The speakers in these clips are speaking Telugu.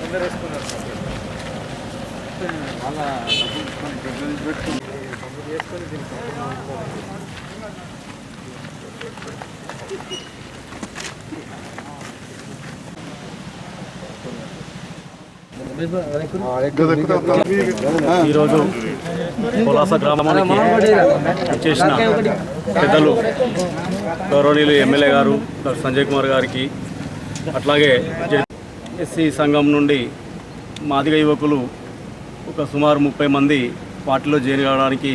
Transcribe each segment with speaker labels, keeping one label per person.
Speaker 1: ఈరోజు పొలాస గ్రామానికి చేసిన పెద్దలు గౌరవనీయులు ఎమ్మెల్యే గారు సంజయ్ కుమార్ గారికి, అట్లాగే ఎస్సీ సంఘం నుండి మాదిగ యువకులు ఒక సుమారు 30 మంది పార్టీలో జాయిన్ కావడానికి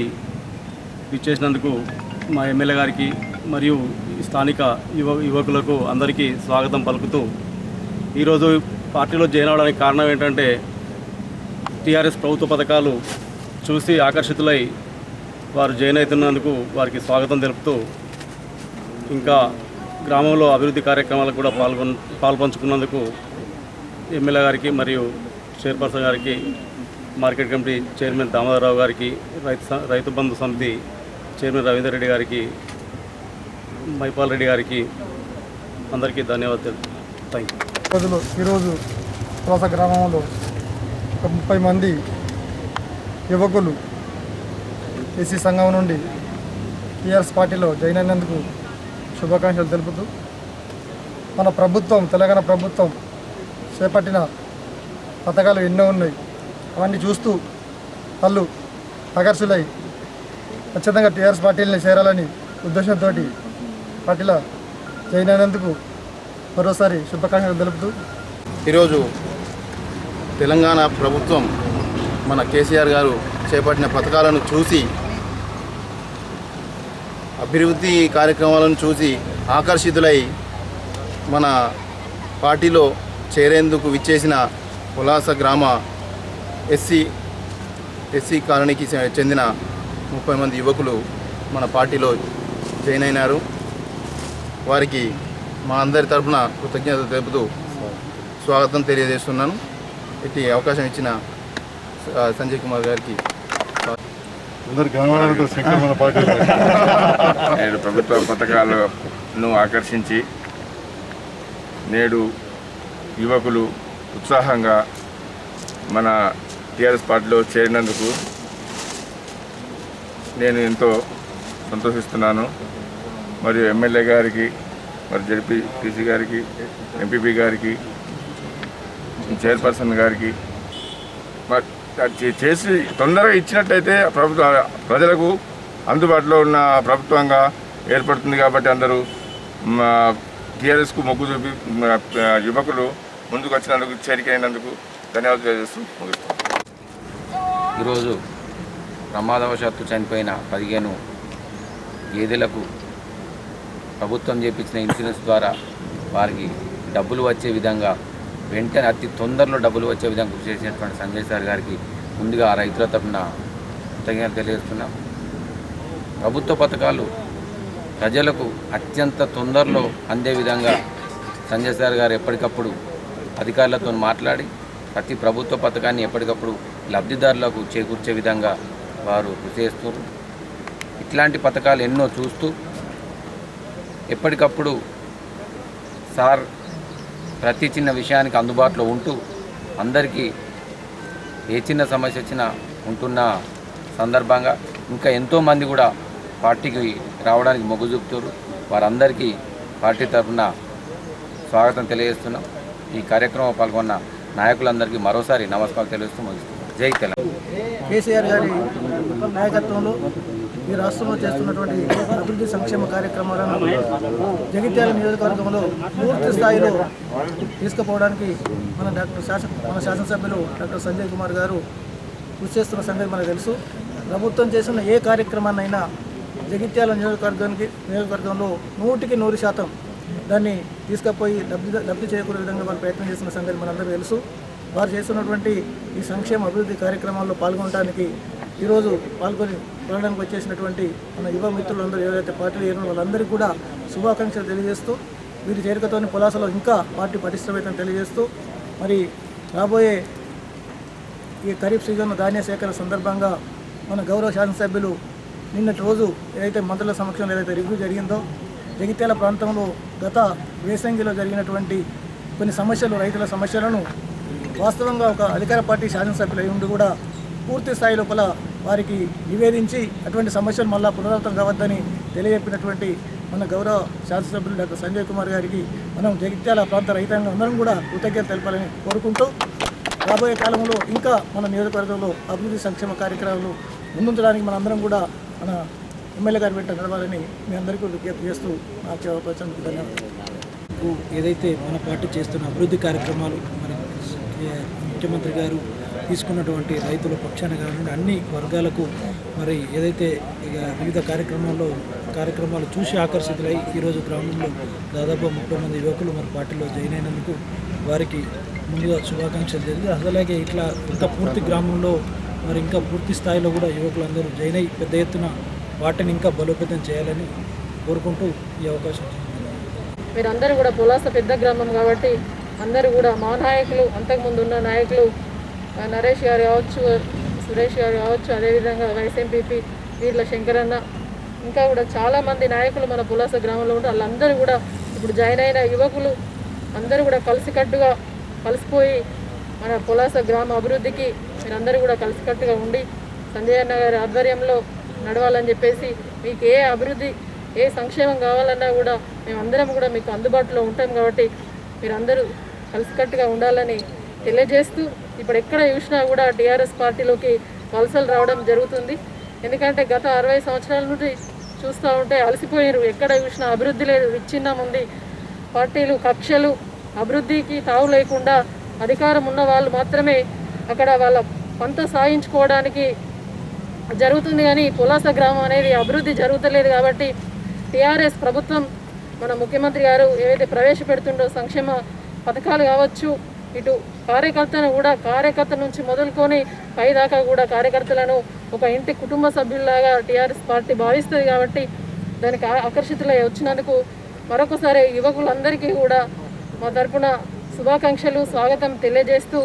Speaker 1: ఇచ్చేసినందుకు మా ఎమ్మెల్యే గారికి మరియు స్థానిక యువకులకు అందరికీ స్వాగతం పలుకుతూ, ఈరోజు పార్టీలో జాయిన్ అవడానికి కారణం ఏంటంటే టీఆర్ఎస్ ప్రభుత్వ పథకాలు చూసి ఆకర్షితులై వారు జాయిన్ అవుతున్నందుకు వారికి స్వాగతం తెలుపుతూ, ఇంకా గ్రామంలో అభివృద్ధి కార్యక్రమాలకు కూడా పాల్పంచుకున్నందుకు ఎమ్మెల్యే గారికి మరియు చైర్పర్సన్ గారికి, మార్కెట్ కమిటీ చైర్మన్ దామోదరరావు గారికి, రైతు బంధు సమితి చైర్మన్ రవీందర్ రెడ్డి గారికి, మైపాల్ రెడ్డి గారికి అందరికీ ధన్యవాదాలు. Thank you.
Speaker 2: ఈరోజు పొలాస గ్రామంలో ఒక 30 మంది యువకులు ఎస్సీ సంఘం నుండి టీఆర్ఎస్ పార్టీలో జాయిన్ అయినందుకు శుభాకాంక్షలు తెలుపుతూ, మన ప్రభుత్వం తెలంగాణ ప్రభుత్వం చేపట్టిన పథకాలు ఎన్నో ఉన్నాయి. అవన్నీ చూస్తూ వాళ్ళు ఆకర్షులై ఖచ్చితంగా టీఆర్ఎస్ పార్టీని చేరాలని ఉద్దేశంతో పార్టీలో జాయిన్ అయినందుకు మరోసారి శుభాకాంక్షలు తెలుపుతూ,
Speaker 3: ఈరోజు తెలంగాణ ప్రభుత్వం మన కేసీఆర్ గారు చేపట్టిన పథకాలను చూసి, అభివృద్ధి కార్యక్రమాలను చూసి ఆకర్షితులై మన పార్టీలో చేరేందుకు విచ్చేసిన పొలాస గ్రామ ఎస్సీ కాలనీకి చెందిన 30 మంది యువకులు మన పార్టీలో జాయిన్ అయినారు. వారికి మా అందరి తరఫున కృతజ్ఞతలు తెలుపుతూ స్వాగతం తెలియజేస్తున్నాను. ఇట్టి అవకాశం ఇచ్చిన సంజయ్ కుమార్ గారికి
Speaker 4: నేడు ప్రభుత్వ పథకాలను ఆకర్షించి నేడు యువకులు ఉత్సాహంగా మన టీఆర్ఎస్ పార్టీలో చేరినందుకు నేను ఎంతో సంతోషిస్తున్నాను. మరియు ఎమ్మెల్యే గారికి, మరి జడ్పీటీసీ గారికి, ఎంపీపీ గారికి, చైర్పర్సన్ గారికి చేసి తొందరగా ఇచ్చినట్టయితే ప్రజలకు అందుబాటులో ఉన్న ప్రభుత్వంగా ఏర్పడుతుంది. కాబట్టి అందరూ టీఆర్ఎస్కు మొగ్గు చూపి యువకులు ముందుకు వచ్చినందుకు, చేరికైనందుకు ధన్యవాదాలు తెలియజేస్తూ ముగిస్తాం.
Speaker 5: ఈరోజు ప్రమాదవశాత్తు చనిపోయిన 15 గేదెలకు ప్రభుత్వం చేపించిన ఇన్సూరెన్స్ ద్వారా వారికి డబ్బులు వచ్చే విధంగా, వెంటనే అతి తొందరలో డబ్బులు వచ్చే విధంగా కృషి చేసినటువంటి సంజయ్ సార్ గారికి ముందుగా ఆ రైతుల తరఫున కృతజ్ఞతలు తెలియజేస్తున్నాం. ప్రభుత్వ పథకాలు ప్రజలకు అత్యంత తొందరలో అందే విధంగా సంజయ్ సార్ గారు ఎప్పటికప్పుడు అధికారులతో మాట్లాడి ప్రతి ప్రభుత్వ పథకాన్ని ఎప్పటికప్పుడు లబ్ధిదారులకు చేకూర్చే విధంగా వారు కృషి చేస్తున్నారు. ఇట్లాంటి పథకాలు ఎన్నో చూస్తూ ఎప్పటికప్పుడు సార్ ప్రతి చిన్న విషయానికి అందుబాటులో ఉంటూ అందరికీ ఏ చిన్న సమస్య వచ్చినా ఉంటున్న సందర్భంగా ఇంకా ఎంతోమంది కూడా పార్టీకి రావడానికి మొగ్గు చూపుతారు. వారందరికీ పార్టీ తరఫున స్వాగతం తెలియజేస్తున్నాం. ఈ కార్యక్రమంలో పాల్గొన్న నాయకులందరికీ మరోసారి నమస్కారం తెలియజేస్తూ ముగిస్తున్నాం. జై తెలంగాణ.
Speaker 2: కేసీఆర్ గారి నాయకత్వంలో ఈ రాష్ట్రంలో చేస్తున్నటువంటి అభివృద్ధి సంక్షేమ కార్యక్రమాలను జగిత్యాల నియోజకవర్గంలో పూర్తి స్థాయిలో తీసుకుపోవడానికి మన శాసనసభ్యులు డాక్టర్ సంజయ్ కుమార్ గారు కృషి చేస్తున్న సంగతి మనకు తెలుసు. ప్రభుత్వం చేసిన ఏ కార్యక్రమాన్నైనా జగిత్యాల నియోజకవర్గంలో 100% దాన్ని తీసుకుపోయి లబ్ధి చేకూరే విధంగా వారు ప్రయత్నం చేస్తున్న సంగతి మనందరికీ తెలుసు. వారు చేస్తున్నటువంటి ఈ సంక్షేమ అభివృద్ధి కార్యక్రమాల్లో పాల్గొనడానికి ఈరోజు పాల్గొనడానికి వచ్చేసినటువంటి మన యువ మిత్రులందరూ ఎవరైతే పార్టీలు చేరిన వాళ్ళందరికీ కూడా శుభాకాంక్షలు తెలియజేస్తూ, వీరి చేరికతోని పొలాసలో ఇంకా పార్టీ పటిష్టమైతే తెలియజేస్తూ, మరి రాబోయే ఈ ఖరీఫ్ సీజన్ ధాన్య సేకరణ సందర్భంగా మన గౌరవ శాసనసభ్యులు నిన్నటి రోజు ఏదైతే మంత్రుల సమక్షంలో ఏదైతే రివ్యూ జరిగిందో, జగిత్యాల ప్రాంతంలో గత వేసంగిలో జరిగినటువంటి కొన్ని సమస్యలు, రైతుల సమస్యలను వాస్తవంగా ఒక అధికార పార్టీ శాసనసభ్యులు ఉండి కూడా పూర్తి స్థాయి లోపల వారికి నివేదించి అటువంటి సమస్యలు మళ్ళా పునరావృతం కావద్దని తెలియజెప్పినటువంటి మన గౌరవ శాసనసభ్యులు డాక్టర్ సంజయ్ కుమార్ గారికి మనం జగిత్యాల ప్రాంత రైతాంగం అందరం కూడా కృతజ్ఞత తెలపాలని కోరుకుంటూ రాబోయే కాలంలో ఇంకా మన నియోజకవర్గంలో అభివృద్ధి సంక్షేమ కార్యక్రమాలు ముందుంచడానికి మనందరం కూడా మన ఎమ్మెల్యే గారి వెంట నడవాలని మీ అందరికీ విజ్ఞప్తి చేస్తూ నాకు అవకాశానికి ధన్యవాదాలు.
Speaker 6: ఏదైతే మన పార్టీ చేస్తున్న అభివృద్ధి కార్యక్రమాలు మరి ముఖ్యమంత్రి గారు తీసుకున్నటువంటి రైతుల పక్షాన కానివ్వండి అన్ని వర్గాలకు మరి ఏదైతే ఇక వివిధ కార్యక్రమాలు చూసి ఆకర్షితులై ఈరోజు గ్రామంలో దాదాపు 30 మంది యువకులు మరి పార్టీలో జాయిన్ అయినందుకు వారికి ముందుగా శుభాకాంక్షలు తెలియదు. అలాగే ఇట్లా ఇంత పూర్తి గ్రామంలో మరి ఇంకా పూర్తి స్థాయిలో కూడా యువకులందరూ జాయిన్ అయ్యి పెద్ద ఎత్తున పార్టీని ఇంకా బలోపేతం చేయాలని కోరుకుంటూ ఈ అవకాశం.
Speaker 7: మీరందరూ కూడా పులాస పెద్ద గ్రామం కాబట్టి అందరూ కూడా మా నాయకులు అంతకుముందు ఉన్న నాయకులు నరేష్ గారు కావచ్చు, సురేష్ గారు కావచ్చు, అదేవిధంగా వైస్ ఎంపీపీ వీర్ల శంకరన్న ఇంకా కూడా చాలామంది నాయకులు మన పులాస గ్రామంలో ఉంటే వాళ్ళందరూ కూడా ఇప్పుడు జాయిన్ అయిన యువకులు అందరూ కూడా కలిసికట్టుగా కలిసిపోయి మన పులాస గ్రామ అభివృద్ధికి మీరందరూ కూడా కలిసికట్టుగా ఉండి సంజయ్ అన్న గారి ఆధ్వర్యంలో నడవాలని చెప్పేసి మీకు ఏ అభివృద్ధి ఏ సంక్షేమం కావాలన్నా కూడా మేమందరం కూడా మీకు అందుబాటులో ఉంటాం కాబట్టి మీరందరూ కలిసికట్టుగా ఉండాలని తెలియజేస్తూ ఇప్పుడు ఎక్కడ చూసినా కూడా టీఆర్ఎస్ పార్టీలోకి వలసలు రావడం జరుగుతుంది. ఎందుకంటే గత 60 సంవత్సరాల నుండి చూస్తూ ఉంటే అలసిపోయారు. ఎక్కడ చూసినా అభివృద్ధి లేదు, విచ్ఛిన్నం ఉంది. పార్టీలు కక్షలు అభివృద్ధికి తావు లేకుండా అధికారం ఉన్న వాళ్ళు మాత్రమే అక్కడ వాళ్ళ పంత సాగించుకోవడానికి జరుగుతుంది. కానీ పులాస గ్రామం అనేది అభివృద్ధి జరుగుతలేదు. కాబట్టి టీఆర్ఎస్ ప్రభుత్వం మన ముఖ్యమంత్రి గారు ఏవైతే ప్రవేశపెడుతుండో సంక్షేమ పథకాలు కావచ్చు, ఇటు కార్యకర్త నుంచి మొదలుకొని పై దాకా కూడా కార్యకర్తలను ఒక ఇంటి కుటుంబ సభ్యుల్లాగా టీఆర్ఎస్ పార్టీ భావిస్తుంది. కాబట్టి దానికి ఆకర్షితులై వచ్చినందుకు మరొకసారి యువకులందరికీ కూడా మా తరపున శుభాకాంక్షలు, స్వాగతం తెలియజేస్తూ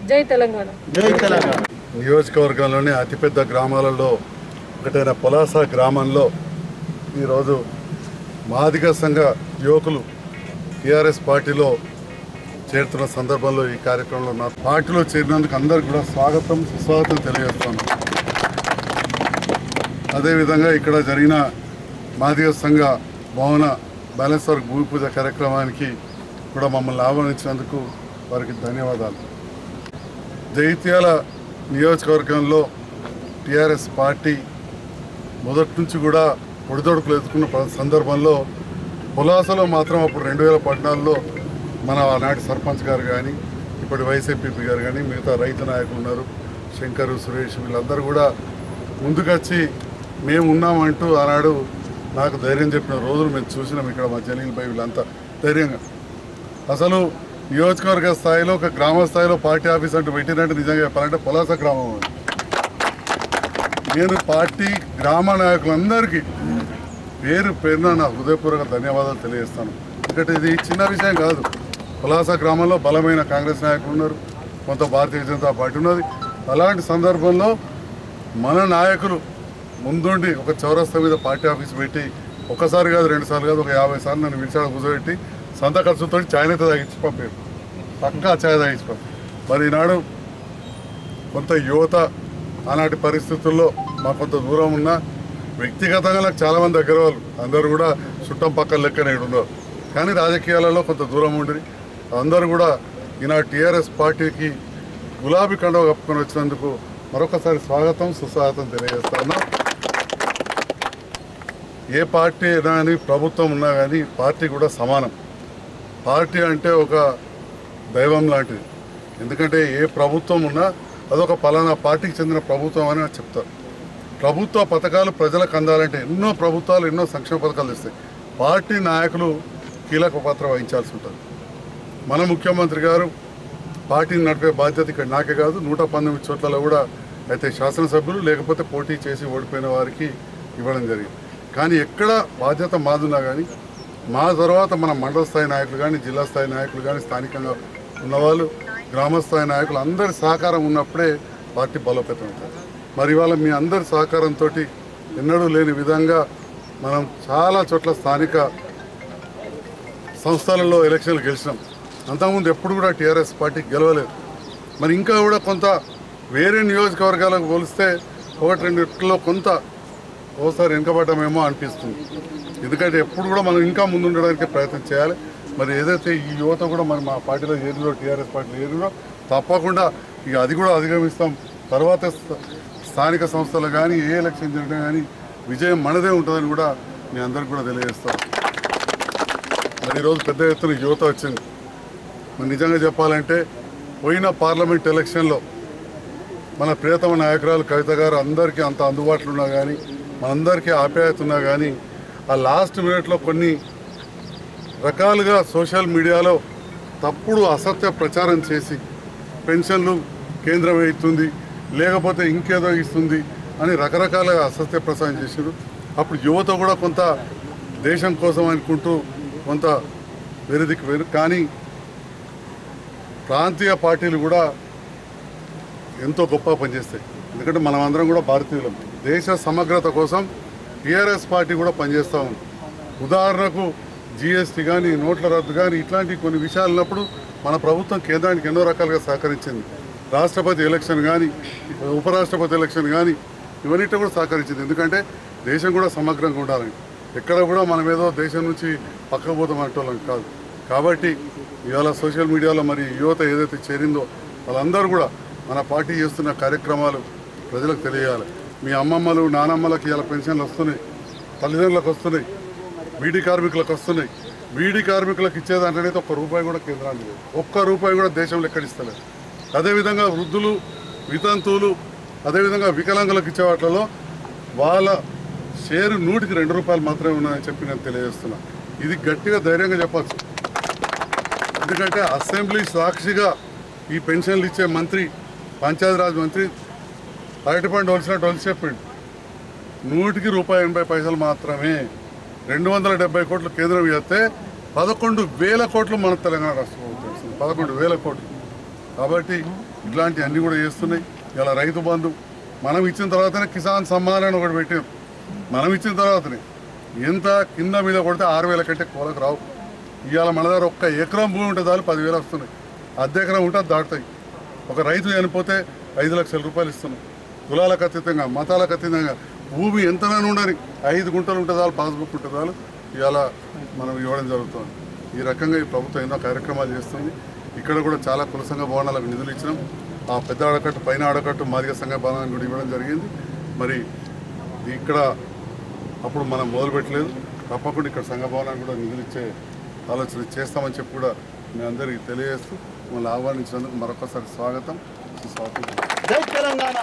Speaker 7: జై తెలంగాణ.
Speaker 8: నియోజకవర్గంలోని అతిపెద్ద గ్రామాలలో ఒకటైన పులాస గ్రామంలో ఈరోజు మాదిగ సంఘ యువకులు టీఆర్ఎస్ పార్టీలో చేరుతున్న సందర్భంలో ఈ కార్యక్రమంలో నా పార్టీలో చేరినందుకు అందరికీ కూడా స్వాగతం సుస్వాగతం తెలియజేస్తున్నాను. అదేవిధంగా ఇక్కడ జరిగిన మాదిగ సంఘ భవన బ్యాలెన్స్ వర్క్ భూమి పూజ కార్యక్రమానికి కూడా మమ్మల్ని ఆహ్వానించినందుకు వారికి ధన్యవాదాలు. జగిత్యాల నియోజకవర్గంలో టీఆర్ఎస్ పార్టీ మొదటి నుంచి కూడా ఒడిదొడుకులు ఎదుర్కొన్న సందర్భంలో పులాసలో మాత్రం అప్పుడు 2014లో మన ఆనాటి సర్పంచ్ గారు కానీ ఇప్పటి వైఎస్పీపీ గారు కానీ మిగతా రైతు నాయకులు ఉన్నారు, శంకర్, సురేష్, వీళ్ళందరూ కూడా ముందుకొచ్చి మేము ఉన్నామంటూ ఆనాడు నాకు ధైర్యం చెప్పిన రోజులు మేము చూసినాం. ఇక్కడ మా జలీల్పై వీళ్ళంతా ధైర్యంగా అసలు నియోజకవర్గ స్థాయిలో ఒక గ్రామ స్థాయిలో పార్టీ ఆఫీస్ అంటూ పెట్టినట్టు నిజంగా చెప్పాలంటే పులాస గ్రామం. నేను పార్టీ గ్రామ నాయకులందరికీ పేరు పేరున నా హృదయపూర్వక ధన్యవాదాలు తెలియజేస్తాను. ఎందుకంటే ఇది చిన్న విషయం కాదు. పులాస గ్రామంలో బలమైన కాంగ్రెస్ నాయకులు ఉన్నారు, కొంత భారతీయ జనతా పార్టీ ఉన్నది. అలాంటి సందర్భంలో మన నాయకులు ముందుండి ఒక చౌరస్తా మీద పార్టీ ఆఫీస్ పెట్టి ఒకసారి కాదు 2 సార్లు కాదు ఒక 50 సార్లు నన్ను విడిచాడు కూర్చోబెట్టి సొంత ఖర్చుతో ఛాయ్ అయితే తాగించి పంపారు, పక్కా ఛాయ్ తాగించి పంపారు. మరి ఈనాడు కొంత యువత ఆనాటి పరిస్థితుల్లో మాకు కొంత దూరం ఉన్నా వ్యక్తిగతంగా నాకు చాలామంది దగ్గర వాళ్ళు అందరూ కూడా చుట్టం పక్కన లెక్కనే ఉన్నారు. కానీ రాజకీయాలలో కొంత దూరం ఉండి అందరూ కూడా ఈనాడు టీఆర్ఎస్ పార్టీకి గులాబీ కండవ కప్పుకొని వచ్చినందుకు మరొకసారి స్వాగతం సుస్వాగతం తెలియజేస్తాను. ఏ పార్టీ అయినా కానీ ప్రభుత్వం ఉన్నా కానీ పార్టీ కూడా సమానం. పార్టీ అంటే ఒక దైవం లాంటిది. ఎందుకంటే ఏ ప్రభుత్వం ఉన్నా అదొక పలానా పార్టీకి చెందిన ప్రభుత్వం అని చెప్తారు. ప్రభుత్వ పథకాలు ప్రజలకు అందాలంటే ఎన్నో ప్రభుత్వాలు ఎన్నో సంక్షేమ పథకాలు ఇస్తాయి. పార్టీ నాయకులు కీలక పాత్ర వహించాల్సి ఉంటుంది. మన ముఖ్యమంత్రి గారు పార్టీని నడిపే బాధ్యత ఇక్కడ నాకే కాదు 119 చోట్లలో కూడా అయితే శాసనసభ్యులు లేకపోతే పోటీ చేసి ఓడిపోయిన వారికి ఇవ్వడం జరిగింది. కానీ ఎక్కడ బాధ్యత మాదున్నా కానీ మా తర్వాత మన మండల స్థాయి నాయకులు కానీ జిల్లా స్థాయి నాయకులు కానీ స్థానికంగా ఉన్నవాళ్ళు గ్రామస్థాయి నాయకులు అందరి సహకారం ఉన్నప్పుడే పార్టీ బలోపేతం అవుతుంది. మరి ఇవాళ మీ అందరి సహకారంతో ఎన్నడూ లేని విధంగా మనం చాలా చోట్ల స్థానిక సంస్థలలో ఎలక్షన్లు గెలిచినాం. అంతకుముందు ఎప్పుడు కూడా టీఆర్ఎస్ పార్టీ గెలవలేదు. మరి ఇంకా కూడా కొంత వేరే నియోజకవర్గాలకు పోలిస్తే 1-2 కొంత ఓసారి వెనుకబడ్డామేమో అనిపిస్తుంది. ఎందుకంటే ఎప్పుడు కూడా మనం ఇంకా ముందుండడానికి ప్రయత్నం చేయాలి. మరి ఏదైతే ఈ యువత కూడా మరి మా పార్టీలో ఏరిలో టీఆర్ఎస్ పార్టీలో ఏరిలో తప్పకుండా ఇక అది కూడా అధిగమిస్తాం. తర్వాత స్థానిక సంస్థలు కానీ ఏ ఎలక్షన్ జరిగినా కానీ విజయం మనదే ఉంటుందని కూడా మీ అందరికి కూడా తెలియజేస్తాం. మరి ఈరోజు పెద్ద ఎత్తున యువత వచ్చింది. మరి నిజంగా చెప్పాలంటే పోయిన పార్లమెంట్ ఎలక్షన్లో మన ప్రియతమ నాయకురాలు కవిత గారు అందరికీ అంత అందుబాటులో ఉన్నా కానీ మనందరికీ ఆప్యాయత ఉన్నా కానీ ఆ లాస్ట్ మినిట్లో కొన్ని రకాలుగా సోషల్ మీడియాలో తప్పుడు అసత్య ప్రచారం చేసి పెన్షన్లు కేంద్రం ఇస్తుంది లేకపోతే ఇంకేదో ఇస్తుంది అని రకరకాలుగా అసత్య ప్రచారం చేశారు. అప్పుడు యువత కూడా కొంత దేశం కోసం అనుకుంటూ కొంత వెరిదికి వెరు. కానీ ప్రాంతీయ పార్టీలు కూడా ఎంతో గొప్ప పనిచేస్తాయి. ఎందుకంటే మనం అందరం కూడా భారతీయులం. దేశ సమగ్రత కోసం టీఆర్ఎస్ పార్టీ కూడా పనిచేస్తూ ఉంది. ఉదాహరణకు జీఎస్టీ కానీ నోట్ల రద్దు కానీ ఇట్లాంటి కొన్ని విషయాలు ఉన్నప్పుడు మన ప్రభుత్వం కేంద్రానికి ఎన్నో రకాలుగా సహకరించింది. రాష్ట్రపతి ఎలక్షన్ కానీ ఉపరాష్ట్రపతి ఎలక్షన్ కానీ ఇవన్నిటి కూడా సహకరించింది. ఎందుకంటే దేశం కూడా సమగ్రంగా ఉండాలని, ఎక్కడ కూడా మనం ఏదో దేశం నుంచి పక్కకు పోతాం అంటోళ్ళం కాదు. కాబట్టి ఇవాళ సోషల్ మీడియాలో మరి యువత ఏదైతే చేరిందో వాళ్ళందరూ కూడా మన పార్టీ చేస్తున్న కార్యక్రమాలు ప్రజలకు తెలియాలి. మీ అమ్మమ్మలు నానమ్మలకు ఇవాళ పెన్షన్లు వస్తున్నాయి, తల్లిదండ్రులకు వస్తున్నాయి, బీడీ కార్మికులకు వస్తున్నాయి. బీడీ కార్మికులకు ఇచ్చేదాంట్లోనైతే ₹1 కూడా కేంద్రానికి లేదు. ₹1 కూడా దేశంలో ఎక్కడిస్తలేదు. అదేవిధంగా వృద్ధులు, వితంతువులు, అదేవిధంగా వికలాంగులకు ఇచ్చే వాటిలో వాళ్ళ షేరు ₹100కి మాత్రమే ఉన్నాయని చెప్పి నేను తెలియజేస్తున్నా. ఇది గట్టిగా ధైర్యంగా చెప్పచ్చు. ఎందుకంటే అసెంబ్లీ సాక్షిగా ఈ పెన్షన్లు ఇచ్చే మంత్రి, పంచాయతీరాజ్ మంత్రి అరటిపండు వలిసినట్టు వలిసి చెప్పిండు. ₹100కి మాత్రమే. 270 కోట్లు కేంద్రం ఇస్తే 11,000 కోట్లు మన తెలంగాణ రాష్ట్ర ప్రభుత్వం ఇస్తుంది. 11,000 కోట్లు. కాబట్టి ఇట్లాంటి అన్నీ కూడా చేస్తున్నాయి. ఇలా రైతు బంధు మనం ఇచ్చిన తర్వాతనే కిసాన్ సమ్మాన్ అని ఒకటి పెట్టాం. మనం ఇచ్చిన తర్వాతనే ఎంత కింద మీద కొడితే 6,000 కంటే కోలకు రావు. ఇవాళ మన దగ్గర 1 ఎకరం భూమి ఉంటే చాలు 10,000 వస్తున్నాయి. అర్ధ ఎకరం ఉంటే దాటుతాయి. ఒక రైతు చనిపోతే ₹5 లక్షలు ఇస్తున్నాం. కులాలకు అతీతంగా, మతాలకు అతీతంగా భూమి ఎంతనైనా ఉండని 5 గుంటలు ఉంటే చాలు, పాస్బుక్ ఉంటే చాలు ఇవాళ మనం ఇవ్వడం జరుగుతుంది. ఈ రకంగా ఈ ప్రభుత్వం ఎన్నో కార్యక్రమాలు చేస్తుంది. ఇక్కడ కూడా చాలా కుల సంఘ భవనాలకు నిధులు ఇచ్చినాం. ఆ పెద్ద ఆడకట్టు, పైన ఆడకట్టు మాదిగ సంఘ భవనాన్ని కూడా ఇవ్వడం జరిగింది. మరి ఇక్కడ అప్పుడు మనం మొదలుపెట్టలేదు. తప్పకుండా ఇక్కడ సంఘ భవనాన్ని కూడా నిధులు ఇచ్చే ఆలోచన చేస్తామని చెప్పి కూడా మీ అందరికీ తెలియజేస్తూ మిమ్మల్ని ఆహ్వానించినందుకు మరొకసారి స్వాగతం.
Speaker 2: జై తెలంగాణ.